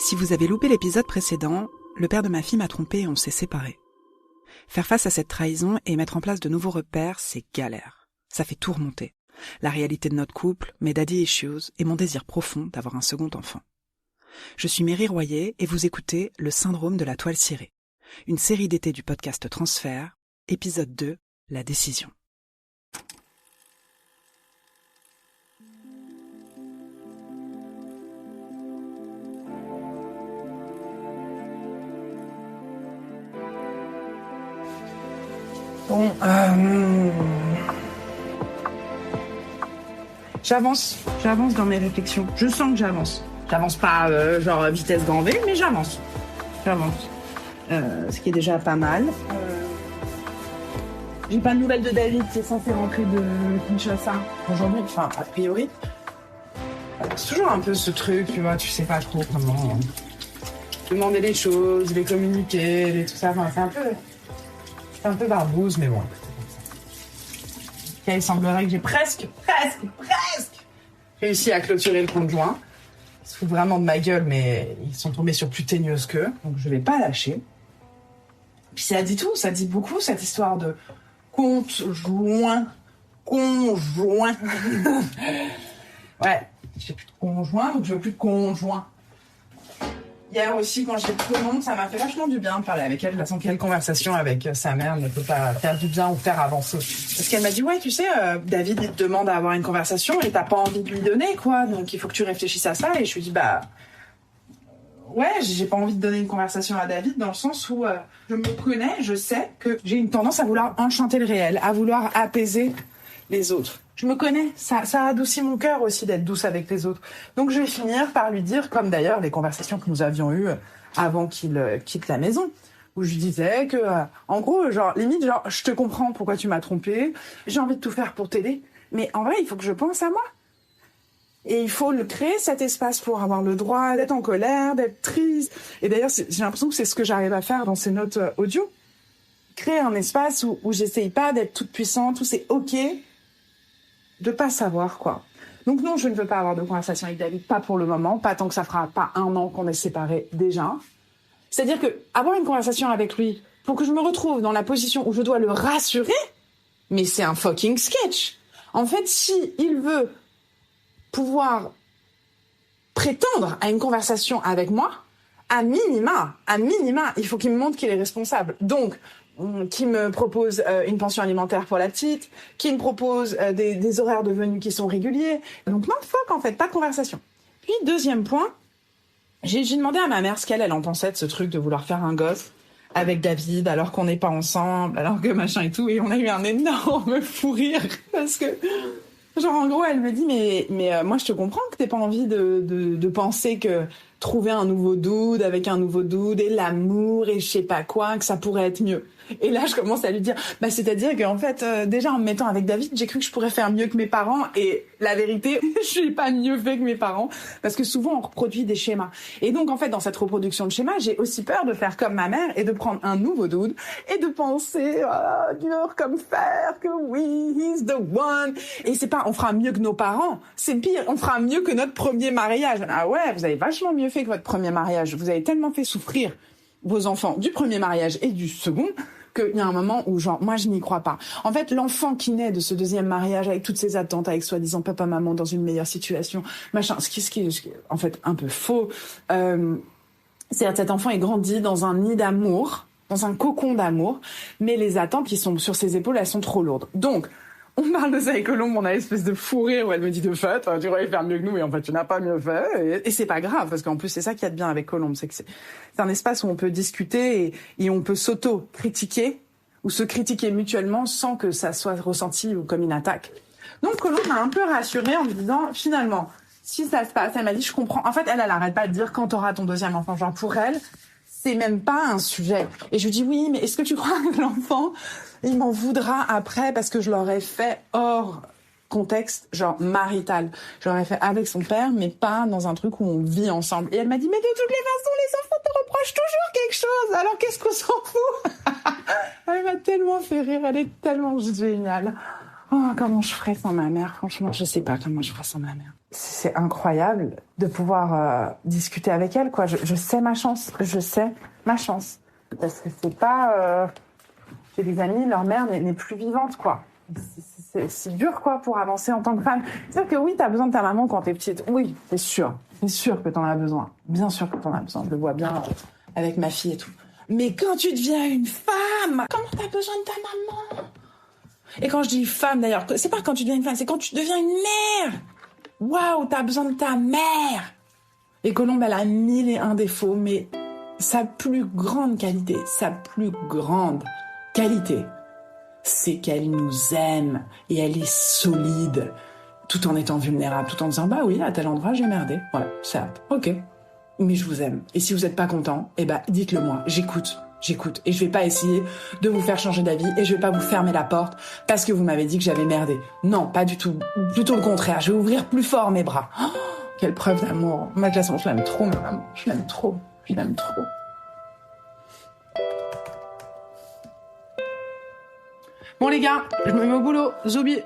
Si vous avez loupé l'épisode précédent, le père de ma fille m'a trompée et on s'est séparés. Faire face à cette trahison et mettre en place de nouveaux repères, c'est galère. Ça fait tout remonter. La réalité de notre couple, mes daddy issues et mon désir profond d'avoir un second enfant. Je suis Méry Royer et vous écoutez Le syndrome de la toile cirée, une série d'été du podcast Transfert, épisode 2, La décision. Bon, j'avance dans mes réflexions. Je sens que j'avance. J'avance pas genre vitesse grand V, mais j'avance. Ce qui est déjà pas mal. J'ai pas de nouvelles de David qui est censé rentrer de Kinshasa aujourd'hui, enfin a priori. C'est toujours un peu ce truc, tu vois, tu sais pas trop comment demander les choses, les communiquer, tout ça. Enfin, c'est un peu barbouze, mais bon. Il semblerait que j'ai presque réussi à clôturer le compte joint. Ils se foutent vraiment de ma gueule, mais ils sont tombés sur plus teigneuse qu'eux, donc je vais pas lâcher. Puis ça dit tout, ça dit beaucoup, cette histoire de compte joint. Ouais, j'ai plus de conjoint, donc je veux plus de conjoint. Hier aussi, quand j'ai pris le monde, ça m'a fait vachement du bien de parler avec elle. De toute façon, quelle conversation avec sa mère ne peut pas faire du bien ou faire avancer. Parce qu'elle m'a dit, ouais, tu sais, David, il te demande à avoir une conversation et t'as pas envie de lui donner, quoi. Donc, il faut que tu réfléchisses à ça. Et je lui dis, ouais, j'ai pas envie de donner une conversation à David dans le sens où je me connais, je sais que j'ai une tendance à vouloir enchanter le réel, à vouloir apaiser les autres. Je me connais, ça adoucit mon cœur aussi d'être douce avec les autres. Donc je vais finir par lui dire, comme d'ailleurs les conversations que nous avions eues avant qu'il quitte la maison, où je lui disais que, en gros, limite, je te comprends pourquoi tu m'as trompée, j'ai envie de tout faire pour t'aider, mais en vrai, il faut que je pense à moi. Et il faut créer cet espace pour avoir le droit d'être en colère, d'être triste. Et d'ailleurs, j'ai l'impression que c'est ce que j'arrive à faire dans ces notes audio. Créer un espace où j'essaye pas d'être toute puissante, où c'est ok de pas savoir, quoi. Donc non, je ne veux pas avoir de conversation avec David, pas pour le moment, pas tant que ça fera pas 1 an qu'on est séparés déjà. C'est-à-dire que avoir une conversation avec lui, pour que je me retrouve dans la position où je dois le rassurer, mais c'est un fucking sketch. En fait, si il veut pouvoir prétendre à une conversation avec moi, à minima, il faut qu'il me montre qu'il est responsable. Donc, qui me propose une pension alimentaire pour la petite, qui me propose des horaires de venue qui sont réguliers. Donc non, fuck en fait, pas de conversation. Puis deuxième point, j'ai demandé à ma mère ce qu'elle en pensait de ce truc de vouloir faire un gosse avec David alors qu'on n'est pas ensemble, alors que machin et tout, et on a eu un énorme fou rire parce que en gros elle me dit mais moi je te comprends que t'aies pas envie de penser que trouver un nouveau dude avec un nouveau dude et l'amour et je sais pas quoi, que ça pourrait être mieux. Et là, je commence à lui dire, c'est-à-dire qu'en fait, déjà en me mettant avec David, j'ai cru que je pourrais faire mieux que mes parents. Et la vérité, je suis pas mieux fait que mes parents, parce que souvent on reproduit des schémas. Et donc en fait, dans cette reproduction de schémas, j'ai aussi peur de faire comme ma mère et de prendre un nouveau dude et de penser dur comme fer que oui, he's the one. Et c'est pas, on fera mieux que nos parents. C'est pire, on fera mieux que notre premier mariage. Ah ouais, vous avez vachement mieux fait que votre premier mariage. Vous avez tellement fait souffrir vos enfants du premier mariage et du second, qu'il y a un moment où moi je n'y crois pas. En fait, l'enfant qui naît de ce deuxième mariage avec toutes ses attentes, avec soi-disant papa-maman dans une meilleure situation, machin, ce qui est en fait un peu faux, c'est-à-dire que cet enfant est grandi dans un nid d'amour, dans un cocon d'amour, mais les attentes qui sont sur ses épaules, elles sont trop lourdes. Donc, on parle de ça avec Colombe, on a une espèce de fou rire où elle me dit de fait, tu aurais faire mieux que nous, mais en fait tu n'as pas mieux fait. Et c'est pas grave, parce qu'en plus c'est ça qu'il y a de bien avec Colombe, c'est que c'est un espace où on peut discuter et on peut s'auto-critiquer ou se critiquer mutuellement sans que ça soit ressenti ou comme une attaque. Donc Colombe m'a un peu rassurée en me disant, finalement, si ça se passe, elle m'a dit, je comprends. En fait, elle arrête pas de dire quand t'auras ton deuxième enfant, pour elle, c'est même pas un sujet. Et je lui dis, oui, mais est-ce que tu crois que l'enfant, il m'en voudra après parce que je l'aurais fait hors contexte, marital. Je l'aurais fait avec son père, mais pas dans un truc où on vit ensemble. Et elle m'a dit, mais de toutes les façons, les enfants te reprochent toujours quelque chose, alors qu'est-ce qu'on s'en fout? Elle m'a tellement fait rire, elle est tellement géniale. Oh, comment je ferais sans ma mère? Franchement, je sais pas comment je ferais sans ma mère. C'est incroyable de pouvoir discuter avec elle, quoi. Je sais ma chance. Je sais ma chance. Parce que c'est pas... J'ai des amis, leur mère n'est plus vivante, quoi. C'est dur, quoi, pour avancer en tant que femme. C'est-à-dire que oui, t'as besoin de ta maman quand t'es petite. Oui, c'est sûr. C'est sûr que t'en as besoin. Bien sûr que t'en as besoin. Je le vois bien avec ma fille et tout. Mais quand tu deviens une femme, comment t'as besoin de ta maman? Et quand je dis femme, d'ailleurs, c'est pas quand tu deviens une femme, c'est quand tu deviens une mère. Waouh, t'as besoin de ta mère. Et Colombe, elle a 1001 défauts, mais sa plus grande qualité, c'est qu'elle nous aime et elle est solide, tout en étant vulnérable, tout en disant bah oui, à tel endroit j'ai merdé, voilà, certes, ok, mais je vous aime. Et si vous n'êtes pas content, dites-le moi, j'écoute, et je vais pas essayer de vous faire changer d'avis et je vais pas vous fermer la porte parce que vous m'avez dit que j'avais merdé. Non, pas du tout, plutôt le contraire, je vais ouvrir plus fort mes bras. Oh, quelle preuve d'amour. Ma glaçon, je l'aime trop, ma maman, je l'aime trop. Bon les gars, je me mets au boulot, Zoubi.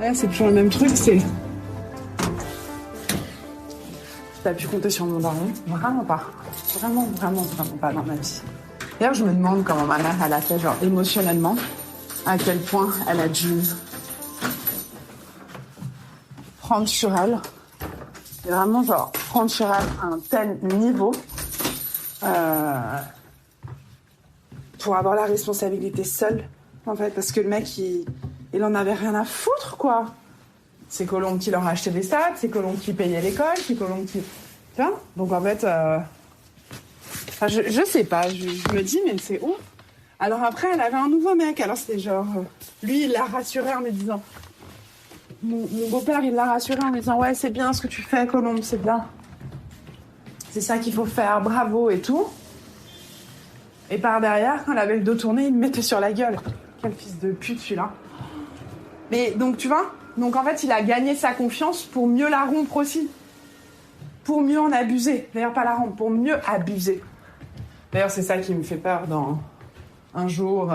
Ouais, c'est toujours le même truc, c'est... T'as pu compter sur mon daron? Vraiment pas. Vraiment pas dans ma vie. D'ailleurs, je me demande comment ma mère, elle a fait, genre, émotionnellement, à quel point elle a dû prendre sur elle. Et vraiment, genre, prendre sur elle un tel niveau pour avoir la responsabilité seule, en fait. Parce que le mec, il en avait rien à foutre, quoi. C'est Colombe qui leur achetait des sacs, c'est Colombe qui payait l'école, c'est Colombe qui... Tu vois? Donc en fait, je sais pas, je me dis, mais c'est où? Alors après, elle avait un nouveau mec, alors c'était genre... lui, il l'a rassuré en lui disant... Mon beau-père, il l'a rassuré en lui disant « Ouais, c'est bien ce que tu fais, Colombe, c'est bien. C'est ça qu'il faut faire, bravo et tout. » Et par derrière, quand elle avait le dos tourné, il me mettait sur la gueule. Quel fils de pute, celui-là. Mais donc, tu vois? Donc en fait, il a gagné sa confiance pour mieux la rompre aussi. Pour mieux en abuser. D'ailleurs, pas la rompre, pour mieux abuser. D'ailleurs, c'est ça qui me fait peur dans un jour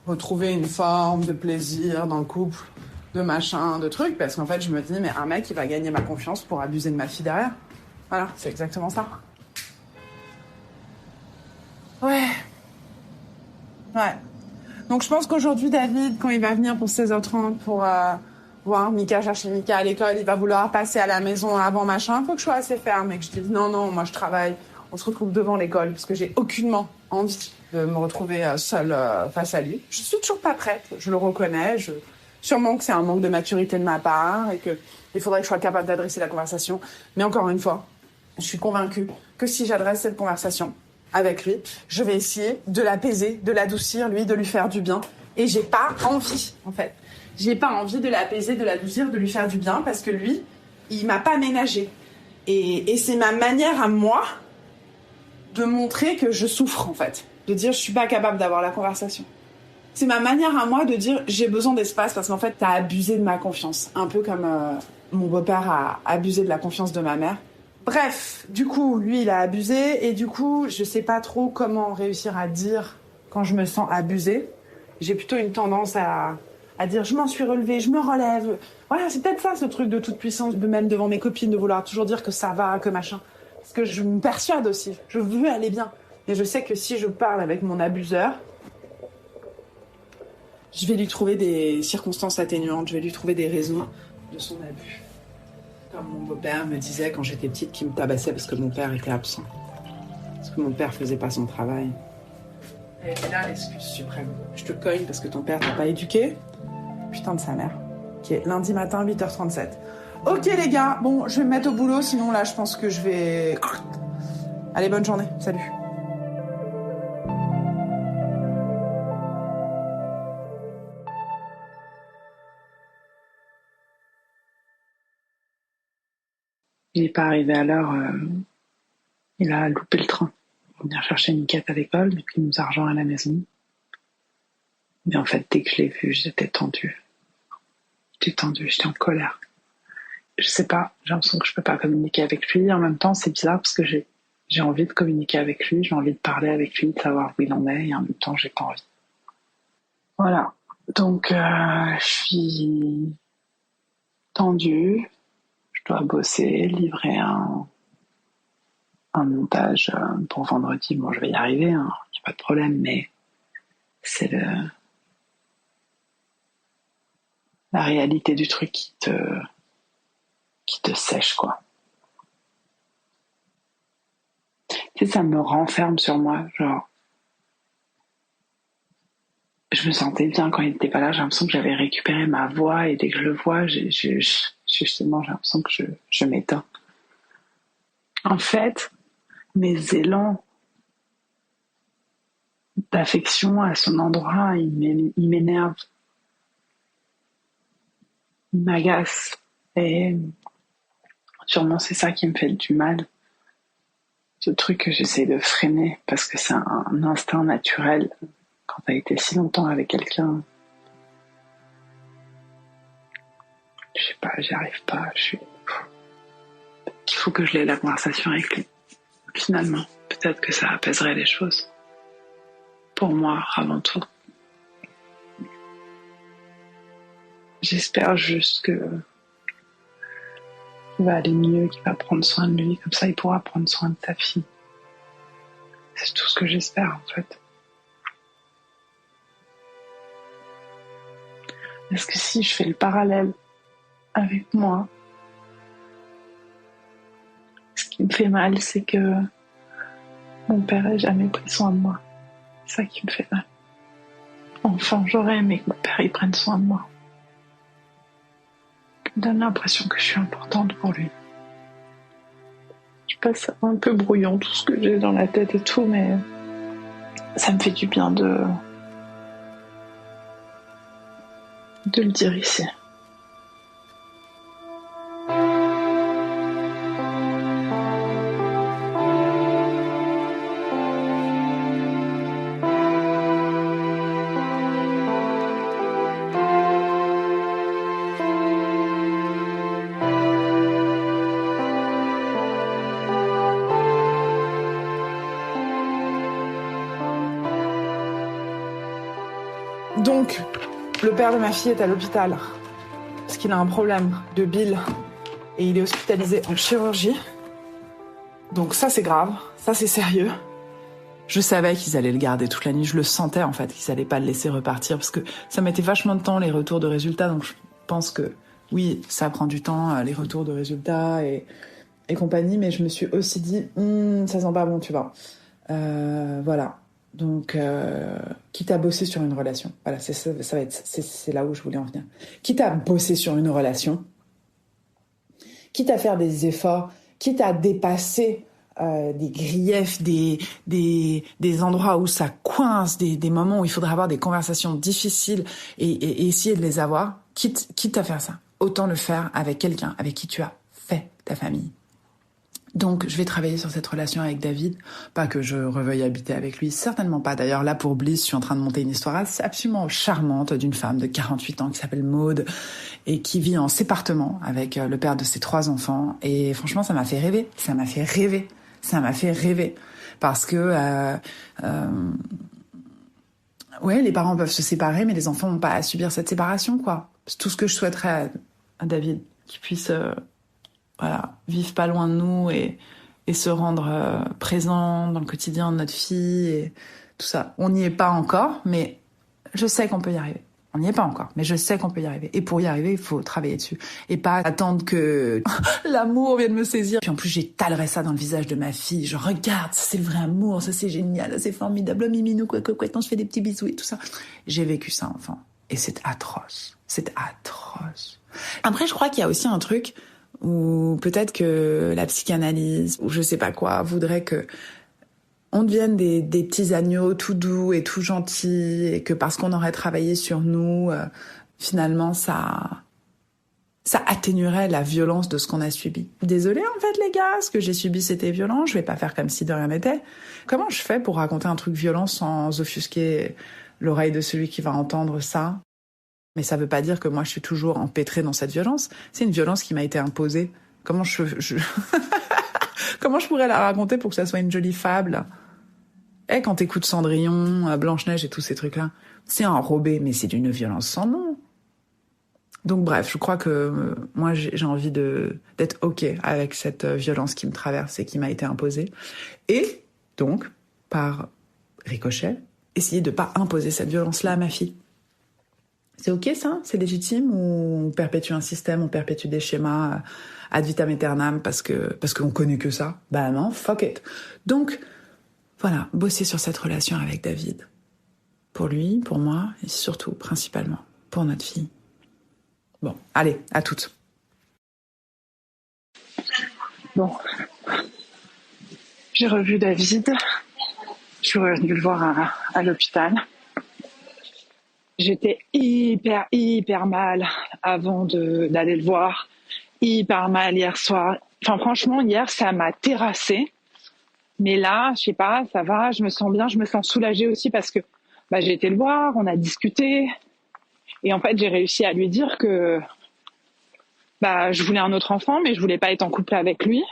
retrouver une forme de plaisir dans le couple, de machin, de trucs, parce qu'en fait, je me dis, mais un mec, il va gagner ma confiance pour abuser de ma fille derrière. Voilà, c'est exactement ça. Ouais. Donc je pense qu'aujourd'hui, David, quand il va venir pour 16h30 pour voir Mika, chercher Mika à l'école, il va vouloir passer à la maison avant machin. Faut que je sois assez ferme et que je dise non, moi je travaille. On se retrouve devant l'école parce que j'ai aucunement envie de me retrouver seule face à lui. Je suis toujours pas prête, je le reconnais. Sûrement que c'est un manque de maturité de ma part et que il faudrait que je sois capable d'adresser la conversation. Mais encore une fois, je suis convaincue que si j'adresse cette conversation avec lui, je vais essayer de l'apaiser, de l'adoucir, lui, de lui faire du bien. Et j'ai pas envie, en fait. J'ai pas envie de l'apaiser, de l'adoucir, de lui faire du bien, parce que lui, il m'a pas ménagé. Et c'est ma manière à moi de montrer que je souffre, en fait. De dire, je suis pas capable d'avoir la conversation. C'est ma manière à moi de dire, j'ai besoin d'espace, parce qu'en fait, t'as abusé de ma confiance. Un peu comme mon beau-père a abusé de la confiance de ma mère. Bref, du coup, lui, il a abusé, et du coup, je sais pas trop comment réussir à dire quand je me sens abusée. J'ai plutôt une tendance à dire, je m'en suis relevée, je me relève. Voilà, c'est peut-être ça, ce truc de toute puissance, de même devant mes copines, de vouloir toujours dire que ça va, que machin. Parce que je me persuade aussi, je veux aller bien. Et je sais que si je parle avec mon abuseur, je vais lui trouver des circonstances atténuantes, je vais lui trouver des raisons de son abus. Comme mon beau-père me disait quand j'étais petite qu'il me tabassait parce que mon père était absent. Parce que mon père faisait pas son travail. Et là, l'excuse suprême. Je te cogne parce que ton père t'a pas éduqué. Putain de sa mère. Ok, lundi matin, 8h37. Ok les gars, bon, je vais me mettre au boulot, sinon là, je pense que je vais... Allez, bonne journée, salut. Il n'est pas arrivé à l'heure, il a loupé le train. venir chercher Niquette à l'école et puis nous a rejoints à la maison. Mais en fait, dès que je l'ai vu, j'étais tendue. J'étais en colère. Je sais pas, j'ai l'impression que je peux pas communiquer avec lui. En même temps, c'est bizarre parce que j'ai envie de communiquer avec lui, j'ai envie de parler avec lui, de savoir où il en est, et en même temps, j'ai pas envie. Voilà. Donc, je suis tendue. Je dois bosser, livrer un montage pour vendredi. Bon, je vais y arriver, hein, y a pas de problème, mais c'est la réalité du truc qui te sèche, quoi. Tu sais, ça me renferme sur moi, genre. Je me sentais bien quand il était pas là, j'ai l'impression que j'avais récupéré ma voix et dès que je le vois, justement, j'ai l'impression que je m'éteins. En fait, mes élans d'affection à son endroit, ils m'énervent. Ils m'agacent. Et sûrement c'est ça qui me fait du mal. Ce truc que j'essaie de freiner parce que c'est un instinct naturel. Quand t'as été si longtemps avec quelqu'un, je sais pas, j'y arrive pas. Il faut que je l'ai la conversation avec lui. Finalement, peut-être que ça apaiserait les choses. Pour moi, avant tout. J'espère juste qu'il va aller mieux, qu'il va prendre soin de lui. Comme ça, il pourra prendre soin de sa fille. C'est tout ce que j'espère, en fait. Parce que si je fais le parallèle avec moi, ce qui me fait mal, c'est que mon père n'a jamais pris soin de moi. C'est ça qui me fait mal. Enfin, j'aurais aimé que mon père il prenne soin de moi. Il me donne l'impression que je suis importante pour lui. Je passe un peu brouillon tout ce que j'ai dans la tête et tout, mais ça me fait du bien de le dire ici. Donc, le père de ma fille est à l'hôpital parce qu'il a un problème de bile et il est hospitalisé en chirurgie. Donc ça, c'est grave, ça, c'est sérieux. Je savais qu'ils allaient le garder toute la nuit, je le sentais en fait, qu'ils allaient pas le laisser repartir parce que ça mettait vachement de temps les retours de résultats, donc je pense que oui, ça prend du temps, les retours de résultats et compagnie, mais je me suis aussi dit, ça sent pas bon, tu vois. Voilà. Donc, quitte à bosser sur une relation, voilà, c'est là où je voulais en venir. Quitte à bosser sur une relation, quitte à faire des efforts, quitte à dépasser des griefs, des endroits où ça coince, des moments où il faudra avoir des conversations difficiles et essayer de les avoir, quitte à faire ça. Autant le faire avec quelqu'un avec qui tu as fait ta famille. Donc, je vais travailler sur cette relation avec David. Pas que je reveuille habiter avec lui, certainement pas. D'ailleurs, là, pour Bliss, je suis en train de monter une histoire absolument charmante d'une femme de 48 ans qui s'appelle Maude et qui vit en sépartement avec le père de ses 3 enfants. Et franchement, ça m'a fait rêver. Parce que, ouais, les parents peuvent se séparer, mais les enfants n'ont pas à subir cette séparation, quoi. C'est tout ce que je souhaiterais à David, qu'il puisse... Voilà, vivre pas loin de nous et se rendre présent dans le quotidien de notre fille et tout ça. On n'y est pas encore, mais je sais qu'on peut y arriver. On n'y est pas encore, mais je sais qu'on peut y arriver. Et pour y arriver, il faut travailler dessus. Et pas attendre que l'amour vienne me saisir. Puis en plus, j'étalerai ça dans le visage de ma fille. Je regarde, ça c'est le vrai amour, ça c'est génial, ça c'est formidable, miminou, quoi, quand je fais des petits bisous et tout ça. J'ai vécu ça, enfant. Et c'est atroce. C'est atroce. Après, je crois qu'il y a aussi un truc... ou peut-être que la psychanalyse, ou je sais pas quoi, voudrait que on devienne des petits agneaux tout doux et tout gentils, et que parce qu'on aurait travaillé sur nous, finalement ça Ça atténuerait la violence de ce qu'on a subi. Désolée, en fait, les gars, ce que j'ai subi, c'était violent. Je vais pas faire comme si de rien n'était. Comment je fais pour raconter un truc violent sans offusquer l'oreille de celui qui va entendre ça? Mais ça veut pas dire que moi, je suis toujours empêtrée dans cette violence. C'est une violence qui m'a été imposée. Comment comment je pourrais la raconter pour que ça soit une jolie fable? Quand t'écoutes Cendrillon, Blanche-Neige et tous ces trucs-là, c'est enrobé, mais c'est d'une violence sans nom. Donc bref, je crois que moi j'ai envie d'être ok avec cette violence qui me traverse et qui m'a été imposée. Et donc, par ricochet, essayer de pas imposer cette violence-là à ma fille. C'est ok ça? C'est légitime? Ou on perpétue un système, on perpétue des schémas ad vitam aeternam parce qu'on connaît que ça? Bah non, fuck it. Donc, voilà, bosser sur cette relation avec David. Pour lui, pour moi, et surtout, principalement, pour notre fille. Bon, allez, à toutes. Bon, j'ai revu David. Je suis revenue le voir à l'hôpital. J'étais hyper mal avant d'aller le voir. Hyper mal hier soir. Enfin, franchement, hier, ça m'a terrassée. Mais là, je sais pas, ça va, je me sens bien, je me sens soulagée aussi parce que j'ai été le voir, on a discuté. Et en fait, j'ai réussi à lui dire que je voulais un autre enfant, mais je voulais pas être en couple avec lui.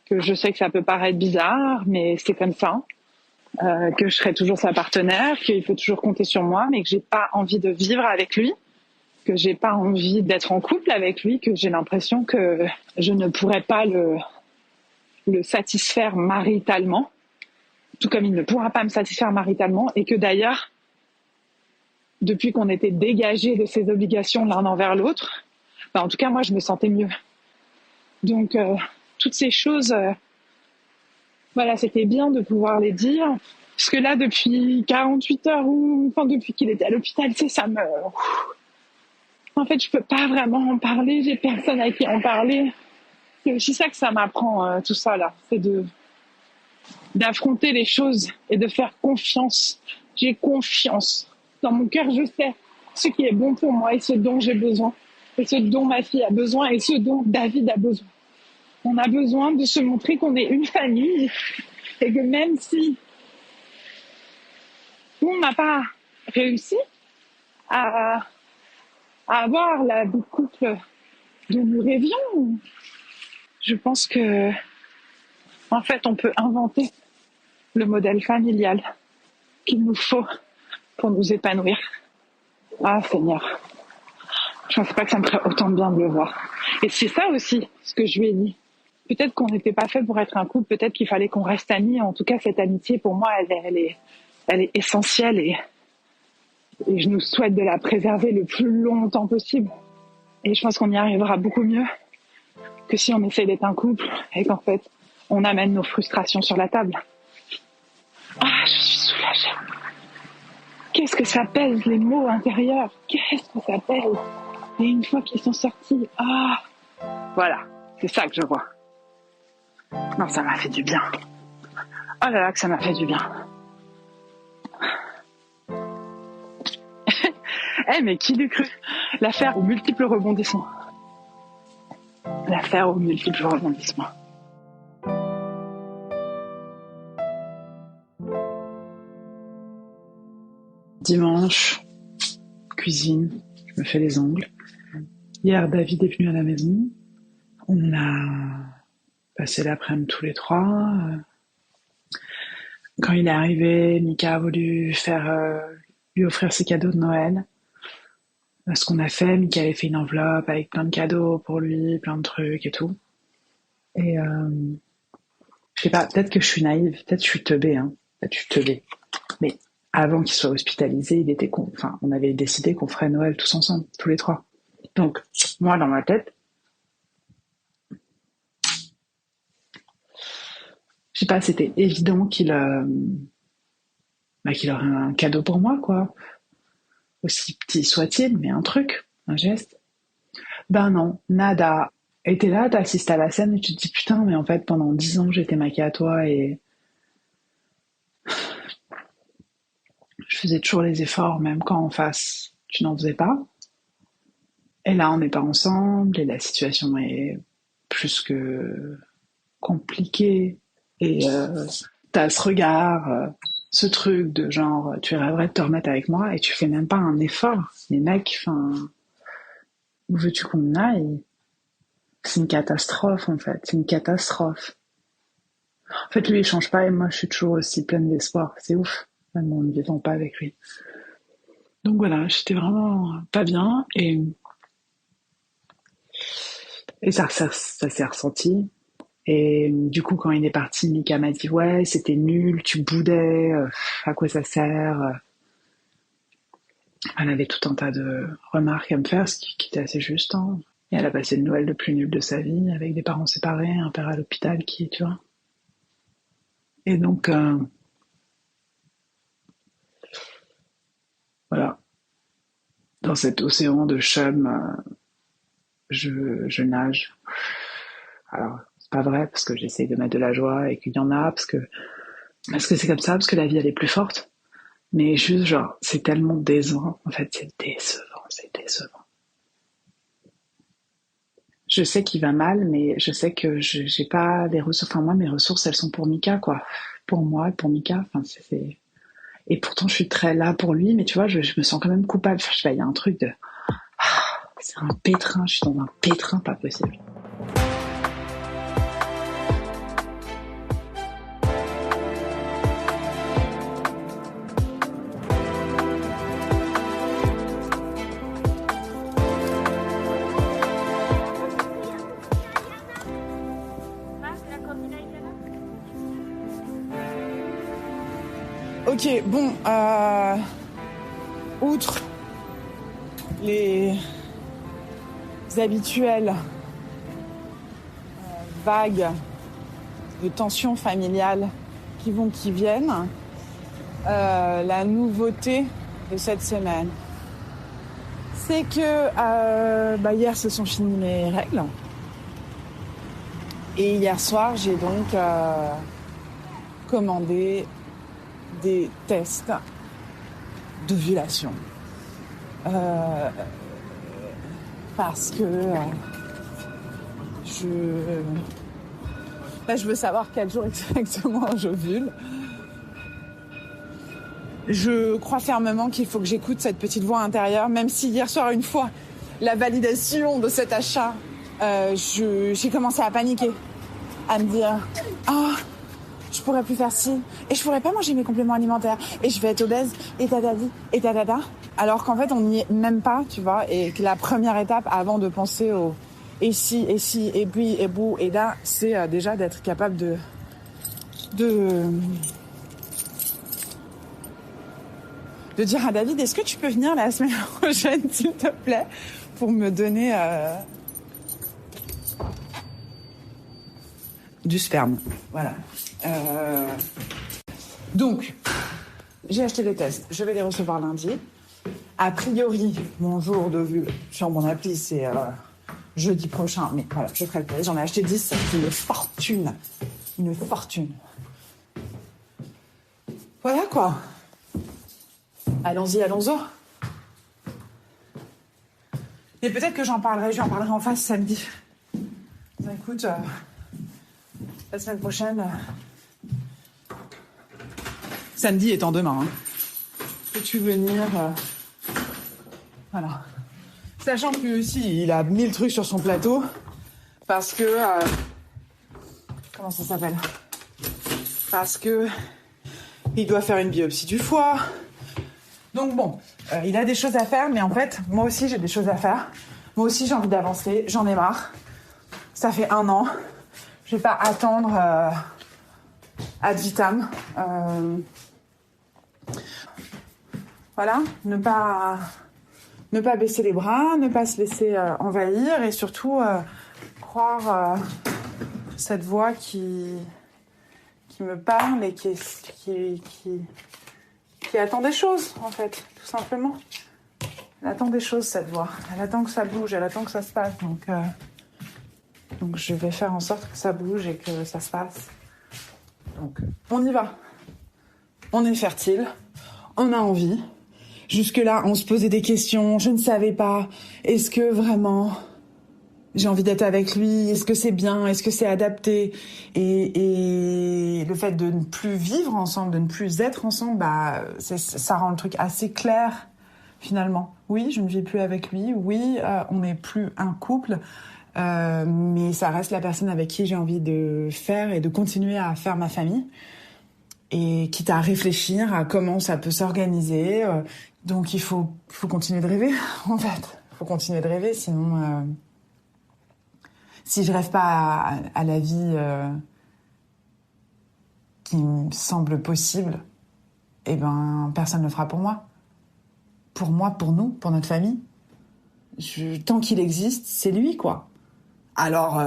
Que je sais que ça peut paraître bizarre, mais c'est comme ça. Que je serai toujours sa partenaire, qu'il faut toujours compter sur moi, mais que j'ai pas envie de vivre avec lui, que j'ai pas envie d'être en couple avec lui, que j'ai l'impression que je ne pourrais pas le satisfaire maritalement, tout comme il ne pourra pas me satisfaire maritalement, et que d'ailleurs, depuis qu'on était dégagés de ces obligations l'un envers l'autre, en tout cas moi je me sentais mieux. Donc toutes ces choses, c'était bien de pouvoir les dire, parce que là depuis 48 heures depuis qu'il était à l'hôpital, ça me... En fait je peux pas vraiment en parler, j'ai personne à qui en parler. C'est aussi ça que ça m'apprend, tout ça là, c'est d'affronter les choses et de faire confiance. J'ai confiance. Dans mon cœur, je sais ce qui est bon pour moi et ce dont j'ai besoin. Et ce dont ma fille a besoin et ce dont David a besoin. On a besoin de se montrer qu'on est une famille et que même si on n'a pas réussi à avoir la vie de couple dont nous rêvions, je pense que en fait on peut inventer le modèle familial qu'il nous faut pour nous épanouir. Ah Seigneur, je pensais pas que ça me ferait autant de bien de le voir. Et c'est ça aussi ce que je lui ai dit. Peut-être qu'on n'était pas fait pour être un couple, peut-être qu'il fallait qu'on reste amis. En tout cas, cette amitié, pour moi, elle est essentielle et je nous souhaite de la préserver le plus longtemps possible. Et je pense qu'on y arrivera beaucoup mieux que si on essaie d'être un couple et qu'en fait, on amène nos frustrations sur la table. Ah, je suis soulagée. Qu'est-ce que ça pèse, les mots intérieurs? Qu'est-ce que ça pèse? Et une fois qu'ils sont sortis, voilà, c'est ça que je vois. Non, ça m'a fait du bien. Oh là là, que ça m'a fait du bien. Mais qui l'eût cru? L'affaire aux multiples rebondissements. L'affaire aux multiples rebondissements. Dimanche, cuisine, je me fais les ongles. Hier, David est venu à la maison. On a passé l'après-midi tous les trois. Quand il est arrivé, Mika a voulu lui offrir ses cadeaux de Noël. Ce qu'on a fait, Mika avait fait une enveloppe avec plein de cadeaux pour lui, plein de trucs et tout. Et je sais pas, peut-être que je suis naïve, peut-être que je suis teubée, peut-être que je suis teubée. Mais avant qu'il soit hospitalisé, on avait décidé qu'on ferait Noël tous ensemble, tous les trois. Donc, moi, dans ma tête, je sais pas, c'était évident qu'il aurait un cadeau pour moi, quoi. Aussi petit soit-il, mais un truc, un geste. Ben non, nada. Et t'es là, t'assistes à la scène et tu te dis putain, mais en fait, pendant 10 ans, j'étais maquée à toi et je faisais toujours les efforts, même quand en face, tu n'en faisais pas. Et là, on n'est pas ensemble, et la situation est plus que compliquée. Et t'as ce regard, ce truc de genre, tu rêverais de te remettre avec moi, et tu fais même pas un effort. Les mecs, enfin, où veux-tu qu'on aille? C'est une catastrophe, en fait. C'est une catastrophe. En fait, lui, il change pas, et moi, je suis toujours aussi pleine d'espoir. C'est ouf, même en ne vivant pas avec lui. Donc voilà, j'étais vraiment pas bien, et ça s'est ressenti. Et du coup, quand il est parti, Mika m'a dit ouais, c'était nul, tu boudais, à quoi ça sert? Elle avait tout un tas de remarques à me faire, ce qui était assez juste. Hein. Et elle a passé le Noël le plus nul de sa vie, avec des parents séparés, un père à l'hôpital tu vois. Et donc, voilà, dans cet océan de chum, je nage. Alors, c'est pas vrai, parce que j'essaye de mettre de la joie et qu'il y en a, parce que c'est comme ça, parce que la vie, elle est plus forte. Mais juste, genre, c'est tellement décevant. En fait, c'est décevant. Je sais qu'il va mal, mais je sais que j'ai pas les ressources. Enfin, moi, mes ressources, elles sont pour Mika, quoi. Pour moi, pour Mika. Enfin, c'est... Et pourtant, je suis très là pour lui, mais tu vois, je me sens quand même coupable. Enfin, je sais pas, il y a un truc de... c'est un pétrin, je suis dans un pétrin pas possible. Ok, bon, outre les habituelles vagues de tensions familiales qui vont, qui viennent, la nouveauté de cette semaine, c'est que hier se sont finies mes règles. Et hier soir, j'ai donc commandé des tests d'ovulation. Parce que je veux savoir quel jour exactement j'ovule. Je crois fermement qu'il faut que j'écoute cette petite voix intérieure, même si hier soir, une fois la validation de cet achat, j'ai commencé à paniquer, à me dire je pourrais plus faire ci, et je pourrais pas manger mes compléments alimentaires, et je vais être obèse, et tadadi, et tadada. Alors qu'en fait, on n'y est même pas, tu vois, et que la première étape avant de penser au et si, et puis, et bou, et là, c'est déjà d'être capable de dire à David, est-ce que tu peux venir la semaine prochaine, s'il te plaît, pour me donner du sperme. Voilà. Donc, j'ai acheté les tests. Je vais les recevoir lundi. A priori, mon jour d'ovule sur mon appli, c'est jeudi prochain. Mais voilà, je ferai le test. J'en ai acheté 10, ça coûte une fortune. Une fortune. Voilà quoi. Allons-y. Et peut-être que j'en parlerai en face samedi. Bah, écoute, la semaine prochaine... Samedi étant demain. Hein. Peux-tu venir voilà. Sachant que lui aussi, il a 1000 trucs sur son plateau. Parce que... comment ça s'appelle ? Parce que... il doit faire une biopsie du foie. Donc bon, il a des choses à faire, mais en fait, moi aussi j'ai des choses à faire. Moi aussi j'ai envie d'avancer, j'en ai marre. Ça fait 1 an. Je vais pas attendre ad vitam. Voilà, ne pas baisser les bras, ne pas se laisser envahir et surtout croire cette voix qui me parle et qui attend des choses, en fait, tout simplement. Elle attend des choses, cette voix. Elle attend que ça bouge, elle attend que ça se passe. Donc je vais faire en sorte que ça bouge et que ça se passe. Donc, on y va. On est fertile. On a envie. Jusque-là, on se posait des questions, je ne savais pas. Est-ce que vraiment j'ai envie d'être avec lui? Est-ce que c'est bien? Est-ce que c'est adapté? Et le fait de ne plus vivre ensemble, de ne plus être ensemble, bah, ça rend le truc assez clair, finalement. Oui, je ne vis plus avec lui. Oui, on n'est plus un couple. Mais ça reste la personne avec qui j'ai envie de faire et de continuer à faire ma famille. Et quitte à réfléchir à comment ça peut s'organiser. Donc il faut continuer de rêver, en fait. Il faut continuer de rêver, sinon... si je rêve pas à la vie qui me semble possible, eh ben personne ne le fera pour moi. Pour moi, pour nous, pour notre famille. Tant qu'il existe, c'est lui, quoi. Alors,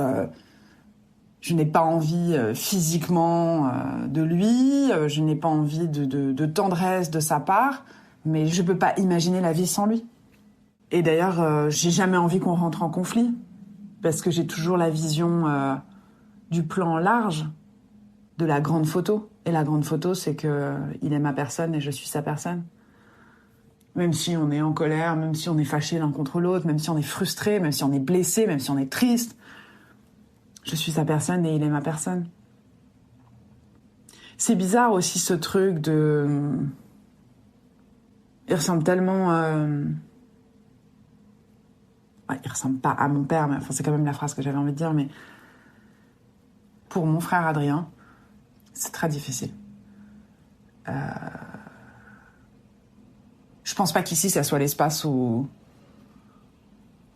je n'ai pas envie physiquement de lui, je n'ai pas envie de tendresse de sa part, mais je peux pas imaginer la vie sans lui. Et d'ailleurs, j'ai jamais envie qu'on rentre en conflit, parce que j'ai toujours la vision du plan large, de la grande photo. Et la grande photo, c'est que il est ma personne et je suis sa personne. Même si on est en colère, même si on est fâché l'un contre l'autre, même si on est frustré, même si on est blessé, même si on est triste, je suis sa personne et il est ma personne. C'est bizarre aussi ce truc de... Il ressemble tellement... Ouais, il ressemble pas à mon père, mais enfin, c'est quand même la phrase que j'avais envie de dire, mais... Pour mon frère Adrien, c'est très difficile. Je pense pas qu'ici, ça soit l'espace où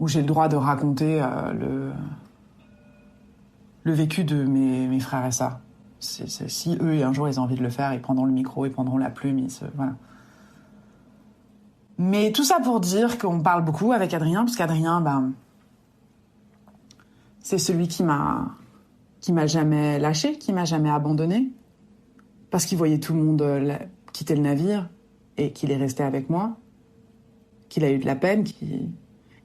j'ai le droit de raconter le vécu de mes frères et sœurs. Si eux, un jour, ils ont envie de le faire, ils prendront le micro, ils prendront la plume, voilà. Mais tout ça pour dire qu'on parle beaucoup avec Adrien, parce qu'Adrien, c'est celui qui m'a jamais lâché, qui m'a jamais abandonné, parce qu'il voyait tout le monde quitter le navire et qu'il est resté avec moi, qu'il a eu de la peine,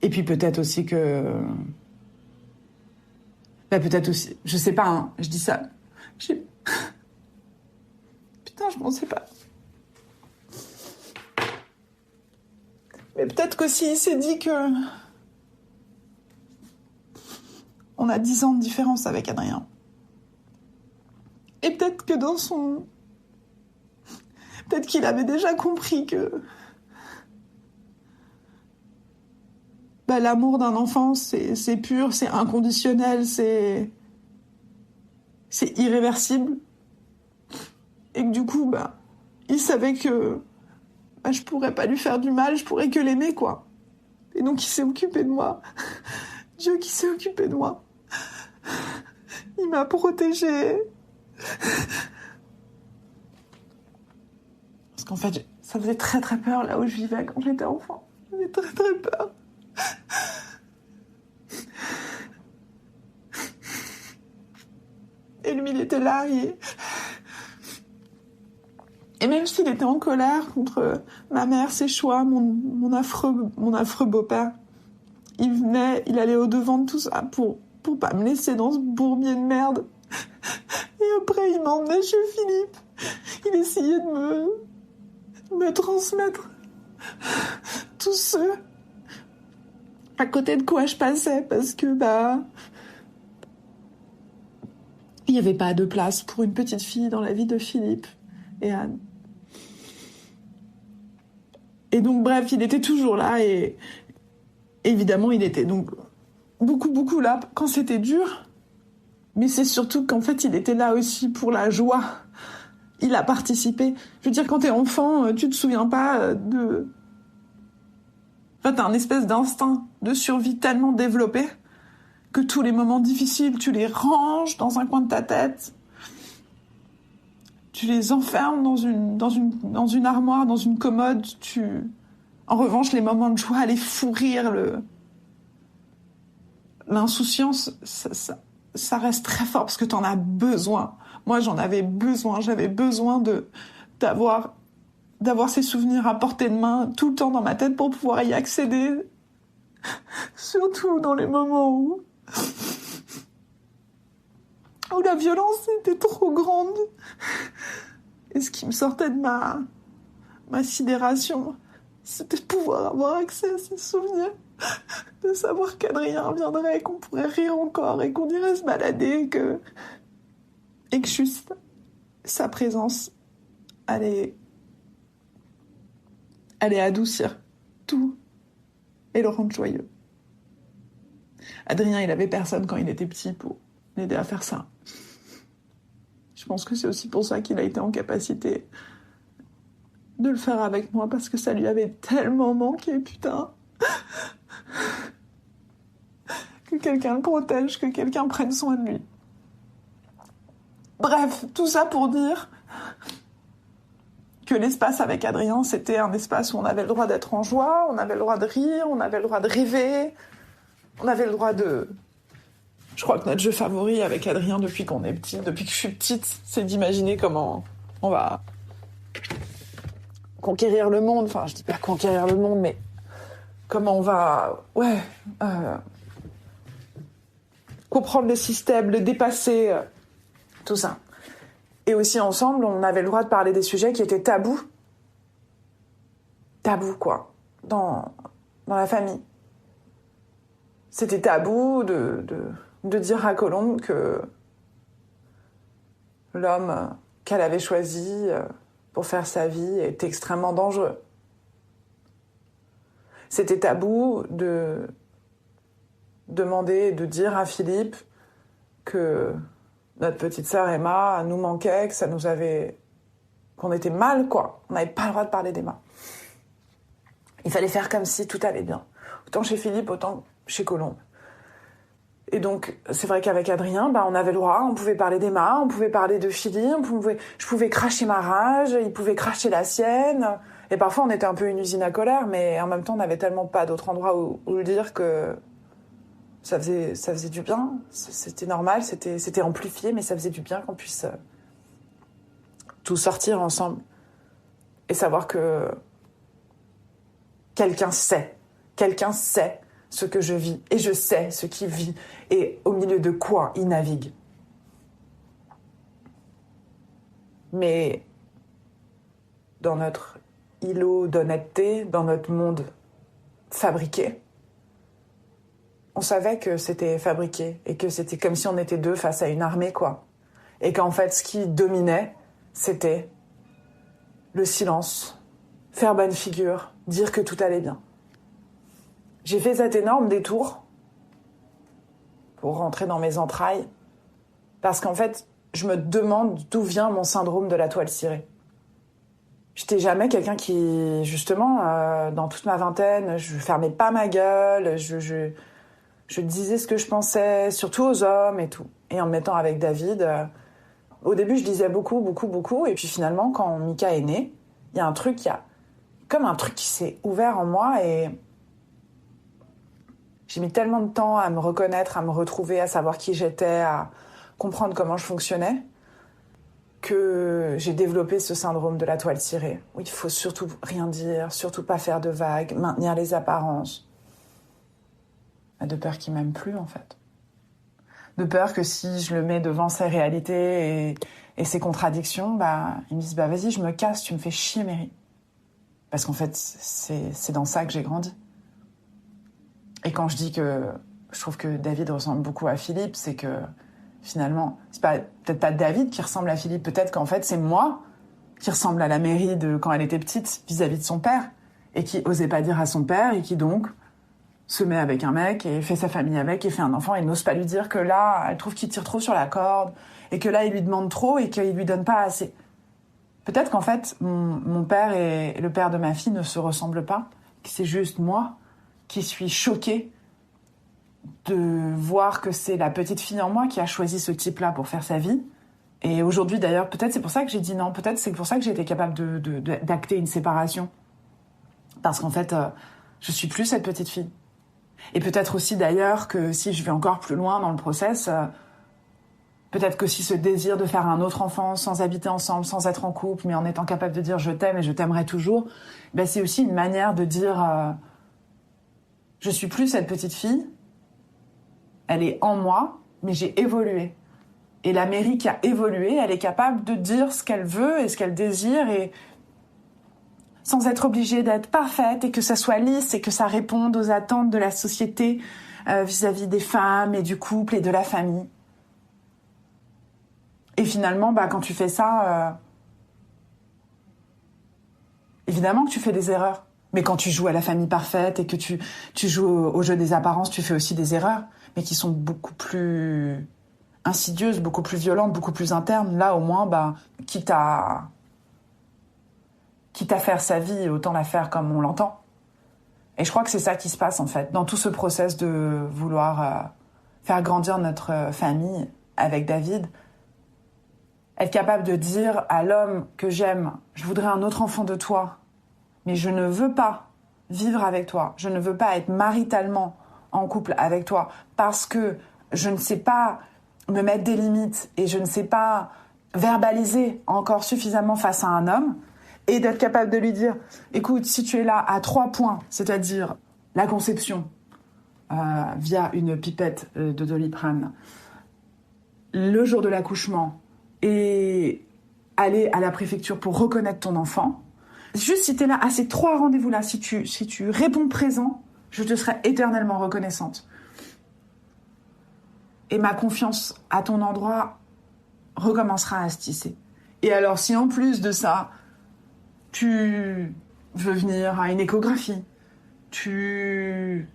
et puis peut-être aussi que... peut-être aussi... Je sais pas, hein, je dis ça... Putain, je m'en sais pas. Mais peut-être qu'aussi il s'est dit que... On a 10 ans de différence avec Adrien. Et peut-être que dans son... Peut-être qu'il avait déjà compris que... l'amour d'un enfant, c'est pur, c'est inconditionnel, c'est irréversible. Et que du coup, il savait que je pourrais pas lui faire du mal, je pourrais que l'aimer, quoi. Et donc il s'est occupé de moi. Dieu qui s'est occupé de moi. Il m'a protégée. Parce qu'en fait, ça faisait très très peur là où je vivais quand j'étais enfant. Ça faisait très très peur. Et lui, il était là, et même s'il était en colère contre ma mère, ses choix, mon affreux beau-père, il allait au-devant de tout ça pour pas me laisser dans ce bourbier de merde. Et après, il m'emmenait chez Philippe. Il essayait de me transmettre tout ce à côté de quoi je passais, parce que il n'y avait pas de place pour une petite fille dans la vie de Philippe et Anne. Et donc bref, il était toujours là, et évidemment il était donc beaucoup là quand c'était dur, mais c'est surtout qu'en fait il était là aussi pour la joie. Il a participé. Je veux dire, quand t'es enfant, tu te souviens pas de... Enfin, t'as un espèce d'instinct de survie tellement développé que tous les moments difficiles, tu les ranges dans un coin de ta tête. Tu les enfermes dans une armoire, dans une commode. En revanche, les moments de joie, les fous rires, l'insouciance, ça reste très fort parce que t'en as besoin. Moi, j'en avais besoin. J'avais besoin d'avoir ces souvenirs à portée de main tout le temps dans ma tête pour pouvoir y accéder. Surtout dans les moments où la violence était trop grande. Et ce qui me sortait de ma sidération, c'était de pouvoir avoir accès à ces souvenirs, de savoir qu'Adrien viendrait, qu'on pourrait rire encore et qu'on irait se balader, et que juste sa présence allait adoucir tout et le rendre joyeux. Adrien, il avait personne quand il était petit pour l'aider à faire ça. Je pense que c'est aussi pour ça qu'il a été en capacité de le faire avec moi, parce que ça lui avait tellement manqué, putain. Que quelqu'un le protège, que quelqu'un prenne soin de lui. Bref, tout ça pour dire que l'espace avec Adrien, c'était un espace où on avait le droit d'être en joie, on avait le droit de rire, on avait le droit de rêver, on avait le droit de... Je crois que notre jeu favori avec Adrien depuis qu'on est petit, depuis que je suis petite, c'est d'imaginer comment on va conquérir le monde. Enfin, je dis pas conquérir le monde, mais comment on va... comprendre le système, le dépasser, tout ça. Et aussi ensemble, on avait le droit de parler des sujets qui étaient tabous. Tabous, quoi, dans la famille. C'était tabou de dire à Colombe que l'homme qu'elle avait choisi pour faire sa vie était extrêmement dangereux. C'était tabou de demander, de dire à Philippe que notre petite sœur Emma nous manquait, que ça nous avait... qu'on était mal, quoi. On n'avait pas le droit de parler d'Emma. Il fallait faire comme si tout allait bien. Autant chez Philippe, autant chez Colombe. Et donc, c'est vrai qu'avec Adrien, on avait le droit, on pouvait parler d'Emma, on pouvait parler de Philippe, je pouvais cracher ma rage, il pouvait cracher la sienne. Et parfois, on était un peu une usine à colère, mais en même temps, on n'avait tellement pas d'autre endroit où le dire que ça faisait du bien. C'était normal, c'était amplifié, mais ça faisait du bien qu'on puisse tout sortir ensemble. Et savoir que quelqu'un sait ce que je vis, et je sais ce qu'il vit, et au milieu de quoi il navigue. Mais dans notre îlot d'honnêteté, dans notre monde fabriqué, on savait que c'était fabriqué, et que c'était comme si on était deux face à une armée, quoi. Et qu'en fait, ce qui dominait, c'était le silence, faire bonne figure, dire que tout allait bien. J'ai fait cet énorme détour pour rentrer dans mes entrailles, parce qu'en fait, je me demande d'où vient mon syndrome de la toile cirée. J'étais jamais quelqu'un qui, justement, dans toute ma vingtaine, je fermais pas ma gueule, je disais ce que je pensais, surtout aux hommes et tout. Et en me mettant avec David, au début, je disais beaucoup, et puis finalement, quand Mika est né, il y a comme un truc qui s'est ouvert en moi, et j'ai mis tellement de temps à me reconnaître, à me retrouver, à savoir qui j'étais, à comprendre comment je fonctionnais, que j'ai développé ce syndrome de la toile cirée, où il faut surtout rien dire, surtout pas faire de vagues, maintenir les apparences. De peur qu'il m'aime plus, en fait. De peur que si je le mets devant ses réalités et ses contradictions, il me dise vas-y, je me casse, tu me fais chier, Mary. Parce qu'en fait, c'est dans ça que j'ai grandi. Et quand je dis que je trouve que David ressemble beaucoup à Philippe, c'est que finalement, c'est peut-être pas David qui ressemble à Philippe, peut-être qu'en fait c'est moi qui ressemble à la Mary de quand elle était petite vis-à-vis de son père, et qui osait pas dire à son père, et qui donc se met avec un mec et fait sa famille avec et fait un enfant et n'ose pas lui dire que là, elle trouve qu'il tire trop sur la corde, et que là, il lui demande trop et qu'il lui donne pas assez. Peut-être qu'en fait, mon père et le père de ma fille ne se ressemblent pas, que c'est juste moi qui suis choquée de voir que c'est la petite fille en moi qui a choisi ce type-là pour faire sa vie. Et aujourd'hui, d'ailleurs, peut-être c'est pour ça que j'ai dit non, peut-être c'est pour ça que j'ai été capable d'acter une séparation. Parce qu'en fait, je suis plus cette petite fille. Et peut-être aussi, d'ailleurs, que si je vais encore plus loin dans le process, peut-être que si ce désir de faire un autre enfant sans habiter ensemble, sans être en couple, mais en étant capable de dire « je t'aime et je t'aimerai toujours », c'est aussi une manière de dire je suis plus cette petite fille, elle est en moi, mais j'ai évolué. Et la Mary qui a évolué, elle est capable de dire ce qu'elle veut et ce qu'elle désire, et sans être obligée d'être parfaite et que ça soit lisse et que ça réponde aux attentes de la société vis-à-vis des femmes et du couple et de la famille. Et finalement, quand tu fais ça, évidemment que tu fais des erreurs. Mais quand tu joues à la famille parfaite et que tu joues au jeu des apparences, tu fais aussi des erreurs, mais qui sont beaucoup plus insidieuses, beaucoup plus violentes, beaucoup plus internes. Là, au moins, quitte à faire sa vie, autant la faire comme on l'entend. Et je crois que c'est ça qui se passe, en fait, dans tout ce process de vouloir faire grandir notre famille avec David. Être capable de dire à l'homme que j'aime, je voudrais un autre enfant de toi, mais je ne veux pas vivre avec toi, je ne veux pas être maritalement en couple avec toi, parce que je ne sais pas me mettre des limites et je ne sais pas verbaliser encore suffisamment face à un homme, et d'être capable de lui dire, écoute, si tu es là à 3 points, c'est-à-dire la conception via une pipette de Doliprane, le jour de l'accouchement, et aller à la préfecture pour reconnaître ton enfant, juste si tu es là à ces 3 rendez-vous-là, si tu réponds présent, je te serai éternellement reconnaissante. Et ma confiance à ton endroit recommencera à se tisser. Et alors, si en plus de ça, tu veux venir à une échographie, tu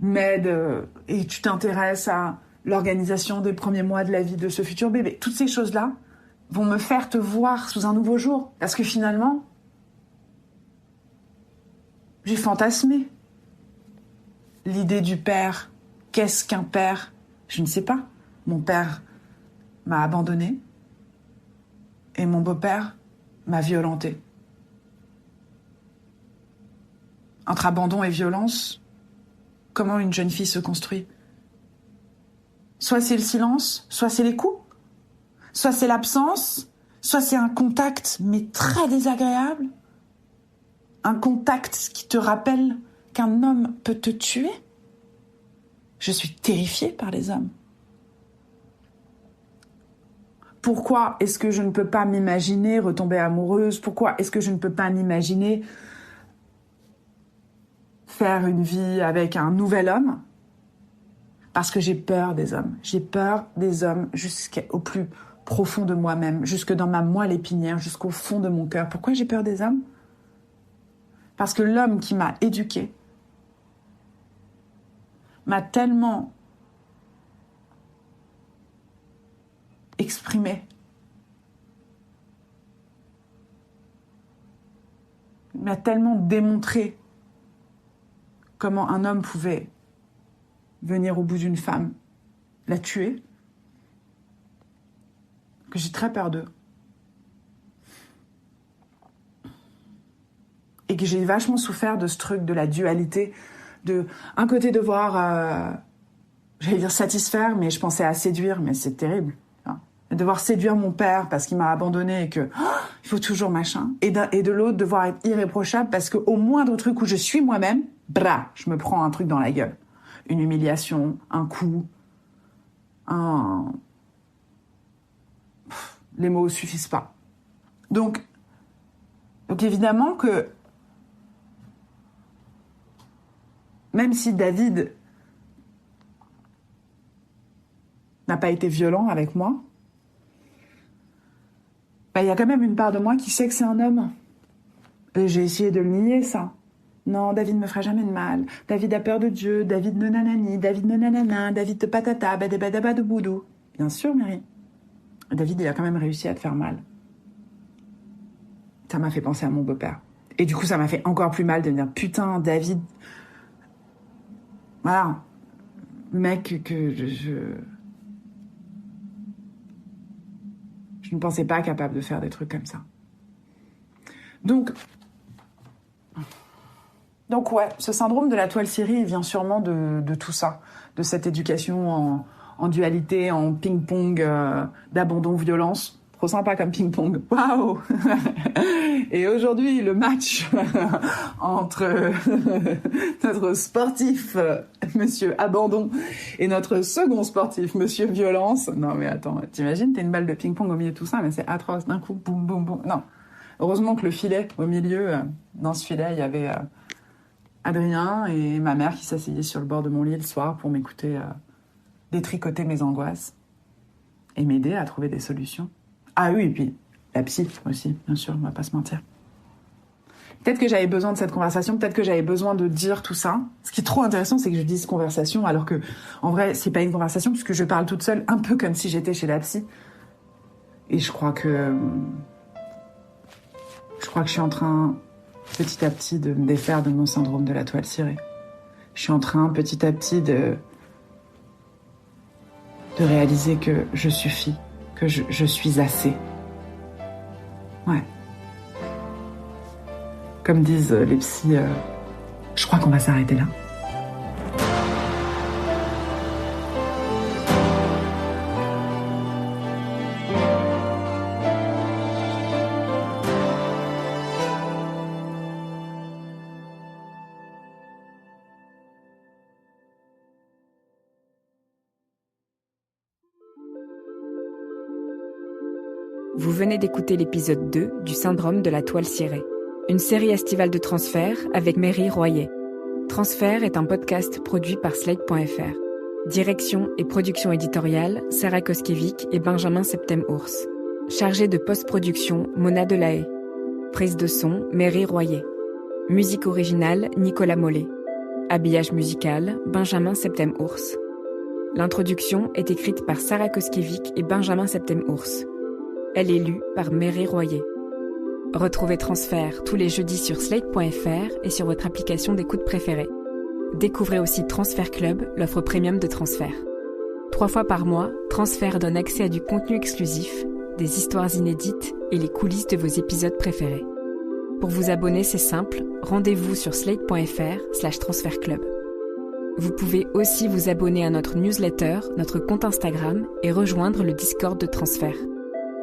m'aides et tu t'intéresses à l'organisation des premiers mois de la vie de ce futur bébé, toutes ces choses-là vont me faire te voir sous un nouveau jour. Parce que finalement, j'ai fantasmé l'idée du père. Qu'est-ce qu'un père ? Je ne sais pas. Mon père m'a abandonnée et mon beau-père m'a violentée. Entre abandon et violence, comment une jeune fille se construit ? Soit c'est le silence, soit c'est les coups, soit c'est l'absence, soit c'est un contact, mais très désagréable. Un contact qui te rappelle qu'un homme peut te tuer. Je suis terrifiée par les hommes. Pourquoi est-ce que je ne peux pas m'imaginer retomber amoureuse ? Pourquoi est-ce que je ne peux pas m'imaginer faire une vie avec un nouvel homme ? Parce que j'ai peur des hommes. J'ai peur des hommes jusqu'au plus profond de moi-même, jusque dans ma moelle épinière, jusqu'au fond de mon cœur. Pourquoi j'ai peur des hommes ? Parce que l'homme qui m'a éduquée m'a tellement exprimé, m'a tellement démontré comment un homme pouvait venir au bout d'une femme, la tuer, que j'ai très peur d'eux. Et que j'ai vachement souffert de ce truc de la dualité, de un côté devoir, j'allais dire satisfaire, mais je pensais à séduire, mais c'est terrible. Hein. Devoir séduire mon père parce qu'il m'a abandonnée et que il faut toujours machin. Et de l'autre, devoir être irréprochable parce qu'au moindre truc où je suis moi-même, je me prends un truc dans la gueule. Une humiliation, un coup, les mots suffisent pas. Donc évidemment que même si David n'a pas été violent avec moi, il y a quand même une part de moi qui sait que c'est un homme. Et j'ai essayé de le nier, ça. Non, David me fera jamais de mal. David a peur de Dieu. David ne nanani. David ne nanana. David de patata. Badabadaba de boudou. Bien sûr, Mary. David, il a quand même réussi à te faire mal. Ça m'a fait penser à mon beau-père. Et du coup, ça m'a fait encore plus mal de me dire, putain, David... Voilà. Mec que je ne pensais pas capable de faire des trucs comme ça. Donc ouais, ce syndrome de la toile cirée, il vient sûrement de tout ça, de cette éducation en dualité, en ping-pong d'abandon-violence. Trop sympa comme ping-pong. Waouh. Et aujourd'hui, le match entre notre sportif, monsieur Abandon, et notre second sportif, monsieur Violence. Non mais attends, t'imagines, t'as une balle de ping-pong au milieu de tout ça, mais c'est atroce. D'un coup, boum, boum, boum. Non. Heureusement que le filet, au milieu, dans ce filet, il y avait Adrien et ma mère qui s'asseyaient sur le bord de mon lit le soir pour m'écouter détricoter mes angoisses et m'aider à trouver des solutions. Ah oui, et puis la psy aussi, bien sûr, on va pas se mentir. Peut-être que j'avais besoin de cette conversation, peut-être que j'avais besoin de dire tout ça. Ce qui est trop intéressant, c'est que je dise conversation, alors que, en vrai, c'est pas une conversation, puisque je parle toute seule, un peu comme si j'étais chez la psy. Et je crois que je suis en train, petit à petit, de me défaire de mon syndrome de la toile cirée. Je suis en train, petit à petit, de réaliser que je suffis, que je suis assez. Ouais. Comme disent les psys, je crois qu'on va s'arrêter là. Vous venez d'écouter l'épisode 2 du Syndrome de la toile cirée, une série estivale de Transfert avec Mary Royer. Transfert est un podcast produit par Slate.fr. Direction et production éditoriale, Sarah Koskiewicz et Benjamin Septem-Ours. Chargé de post-production, Mona Delahaye. Prise de son, Mary Royer. Musique originale, Nicolas Mollet. Habillage musical, Benjamin Septem-Ours. L'introduction est écrite par Sarah Koskiewicz et Benjamin Septem-Ours. Elle est lue par Mary Royer. Retrouvez Transfert tous les jeudis sur Slate.fr et sur votre application d'écoute préférée. Découvrez aussi Transfert Club, l'offre premium de Transfert. 3 fois par mois, Transfert donne accès à du contenu exclusif, des histoires inédites et les coulisses de vos épisodes préférés. Pour vous abonner, c'est simple, rendez-vous sur slate.fr/transfertclub. Vous pouvez aussi vous abonner à notre newsletter, notre compte Instagram et rejoindre le Discord de Transfert.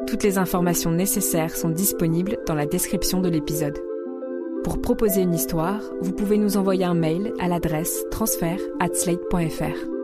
Toutes les informations nécessaires sont disponibles dans la description de l'épisode. Pour proposer une histoire, vous pouvez nous envoyer un mail à l'adresse transfert@slate.fr.